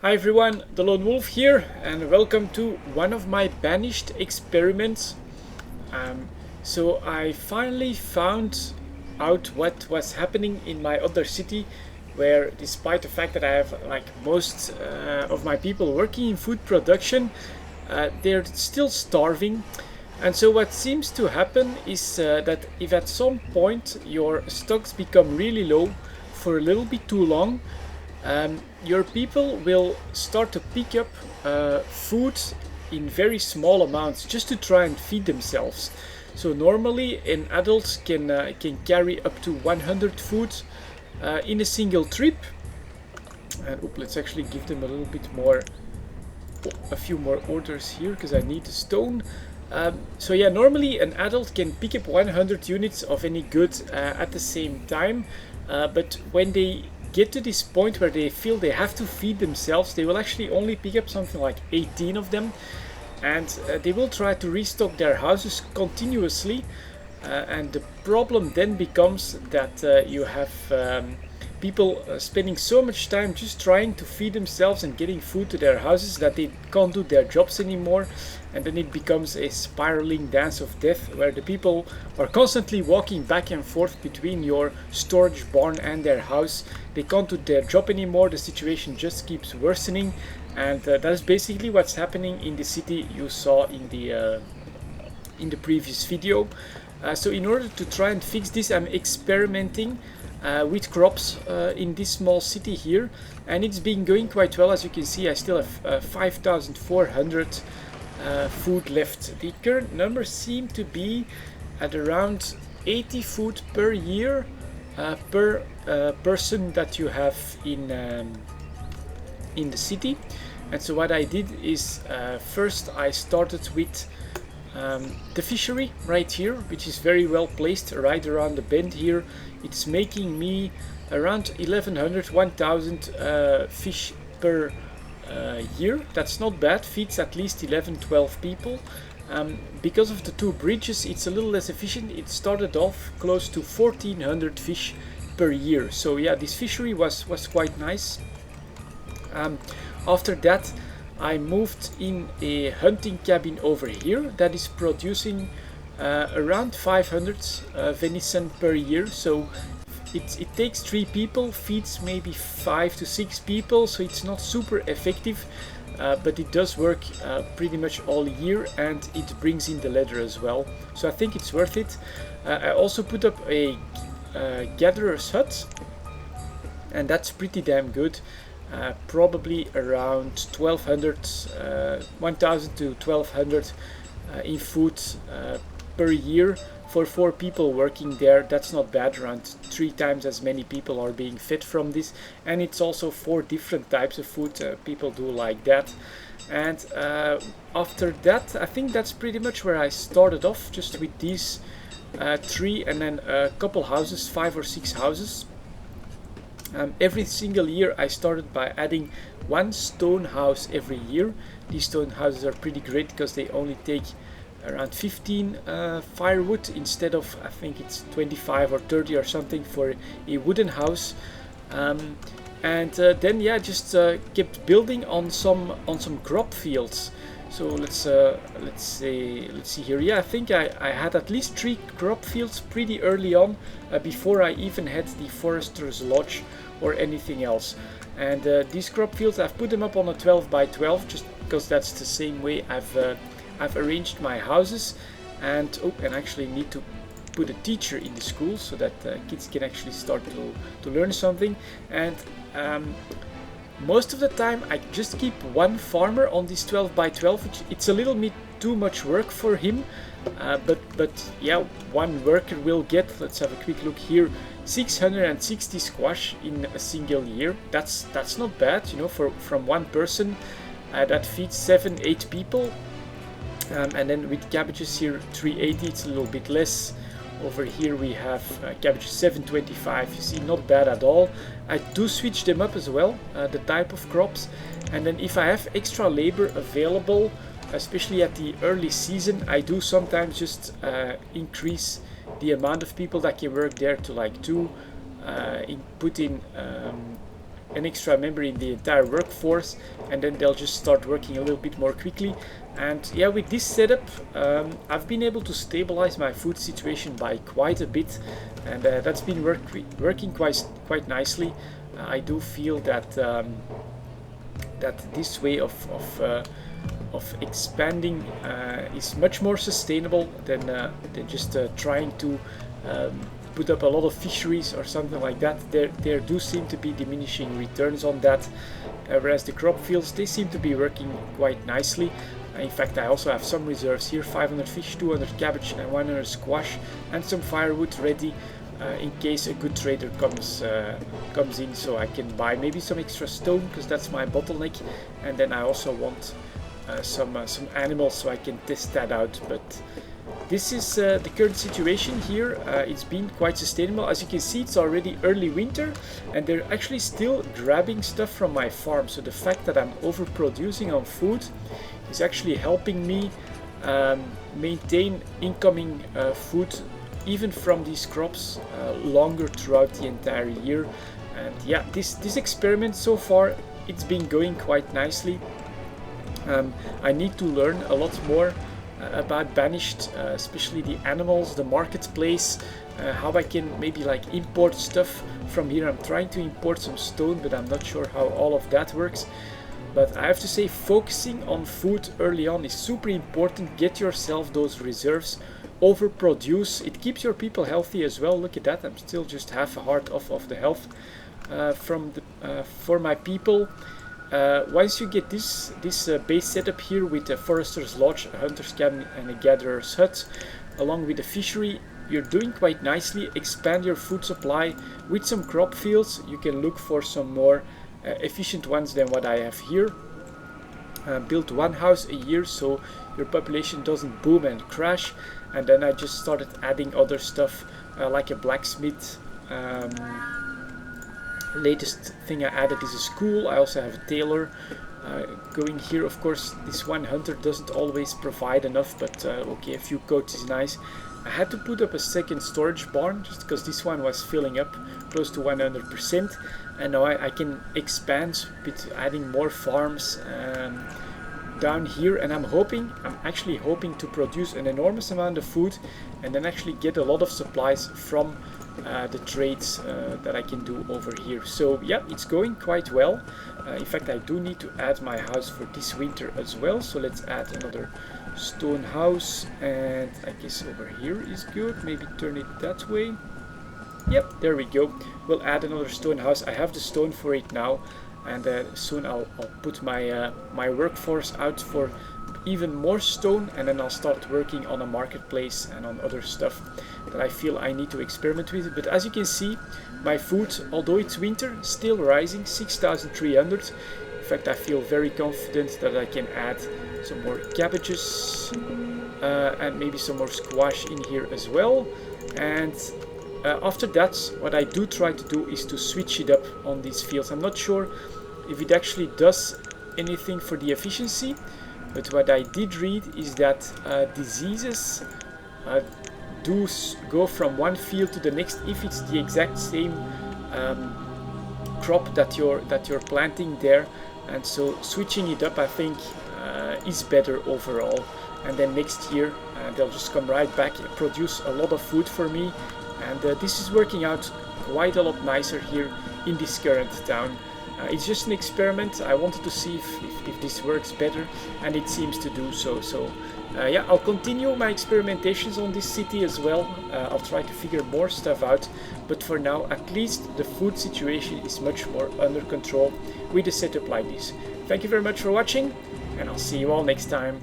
Hi everyone, the Lone Wolf here, and welcome to one of my Banished experiments. So I finally found out what was happening in my other city, where despite the fact that I have most of my people working in food production, they're still starving. And so what seems to happen is that if at some point your stocks become really low for a little bit too long, your people will start to pick up food in very small amounts just to try and feed themselves. So normally an adult can carry up to 100 food in a single trip. And let's actually give them a little bit more, a few more orders here because I need the stone. So yeah, normally an adult can pick up 100 units of any good at the same time, but when they get to this point where they feel they have to feed themselves, they will actually only pick up something like 18 of them, and they will try to restock their houses continuously, and the problem then becomes that you have people spending so much time just trying to feed themselves and getting food to their houses that they can't do their jobs anymore, and then it becomes a spiraling dance of death where the people are constantly walking back and forth between your storage barn and their house. They can't do their job anymore, the situation just keeps worsening, and that is basically what's happening in the city you saw in the previous video. So in order to try and fix this, I'm experimenting with crops in this small city here, and it's been going quite well. As you can see, I still have 5,400 food left. The current numbers seem to be at around 80 food per year per person that you have in the city. And so what I did is first I started with the fishery right here, which is very well placed right around the bend here. It's making me around 1,000 fish per year. That's not bad, feeds at least 11-12 people. Because of the two bridges, it's a little less efficient. It started off close to 1,400 fish per year. So yeah, this fishery was quite nice. After that, I moved in a hunting cabin over here that is producing around 500 venison per year. So it takes 3 people, feeds maybe 5 to 6 people, so it's not super effective, but it does work pretty much all year, and it brings in the leather as well. So I think it's worth it. I also put up a gatherer's hut, and that's pretty damn good. Probably around 1,000 to 1,200 in food per year for 4 people working there. That's not bad. Around 3 times as many people are being fed from this, and it's also 4 different types of food. People do like that. And after that, I think that's pretty much where I started off, just with these 3, and then a couple houses, 5 or 6 houses. Every single year I started by adding 1 stone house every year. These stone houses are pretty great because they only take around 15 firewood instead of, I think it's 25 or 30 or something for a wooden house. And then yeah, just kept building on some crop fields. So let's see here. Yeah, I think I had at least 3 crop fields pretty early on, before I even had the forester's lodge or anything else. And these crop fields, I've put them up on a 12 by 12 just because that's the same way I've arranged my houses. And I actually need to put a teacher in the school so that kids can actually start to learn something. And most of the time I just keep 1 farmer on this 12 by 12, which it's a little bit too much work for him, but yeah, 1 worker will get, let's have a quick look here, 660 squash in a single year. That's not bad, you know, from 1 person. That feeds 7-8 people. And then with cabbages here, 380, it's a little bit less. Over here we have cabbages 725. You see, not bad at all. I do switch them up as well, the type of crops. And then if I have extra labor available, especially at the early season, I do sometimes just increase the amount of people that can work there to like 2, put in an extra member in the entire workforce, and then they'll just start working a little bit more quickly. And yeah, with this setup, I've been able to stabilize my food situation by quite a bit, and that's been working quite nicely. I do feel that that this way of expanding is much more sustainable than just trying to put up a lot of fisheries or something like that. There do seem to be diminishing returns on that, whereas the crop fields, they seem to be working quite nicely. In fact, I also have some reserves here, 500 fish, 200 cabbage and 100 squash, and some firewood ready in case a good trader comes in, so I can buy maybe some extra stone, because that's my bottleneck. And then I also want some animals, so I can test that out. But this is the current situation here. It's been quite sustainable. As you can see, it's already early winter, and they're actually still grabbing stuff from my farm. So the fact that I'm overproducing on food is actually helping me maintain incoming food even from these crops longer throughout the entire year. And yeah, this experiment so far, it's been going quite nicely. I need to learn a lot more about Banished, especially the animals, the marketplace, how I can maybe like import stuff from here. I'm trying to import some stone, but I'm not sure how all of that works. But I have to say, focusing on food early on is super important. Get yourself those reserves, overproduce. It keeps your people healthy as well. Look at that, I'm still just half a heart off of the health for my people. Once you get this base setup here with a forester's lodge, a hunter's cabin and a gatherer's hut, along with the fishery, you're doing quite nicely. Expand your food supply with some crop fields. You can look for some more efficient ones than what I have here. Build one house a year so your population doesn't boom and crash. And then I just started adding other stuff like a blacksmith. Latest thing I added is a school. I also have a tailor going here. Of course, this one hunter doesn't always provide enough, but okay, a few coats is nice. I had to put up a second storage barn just because this one was filling up close to 100%, and now I can expand with adding more farms down here. And I'm actually hoping to produce an enormous amount of food and then actually get a lot of supplies from the trades that I can do over here. So yeah, it's going quite well. In fact, I do need to add my house for this winter as well, so let's add another stone house, and I guess over here is good. Maybe turn it that way. Yep, there we go. We'll add another stone house. I have the stone for it now, and soon I'll put my my workforce out for even more stone, and then I'll start working on a marketplace and on other stuff that I feel I need to experiment with. But as you can see, my food, although it's winter, still rising, 6,300. In fact, I feel very confident that I can add some more cabbages and maybe some more squash in here as well. And after that, what I do try to do is to switch it up on these fields. I'm not sure if it actually does anything for the efficiency, but what I did read is that diseases do go from one field to the next if it's the exact same crop that you're planting there. And so switching it up, I think, is better overall. And then next year they'll just come right back and produce a lot of food for me. And this is working out quite a lot nicer here in this current town. It's just an experiment. I wanted to see if this works better, and it seems to do so. So yeah, I'll continue my experimentations on this city as well. I'll try to figure more stuff out, but for now, at least the food situation is much more under control with a setup like this. Thank you very much for watching, and I'll see you all next time.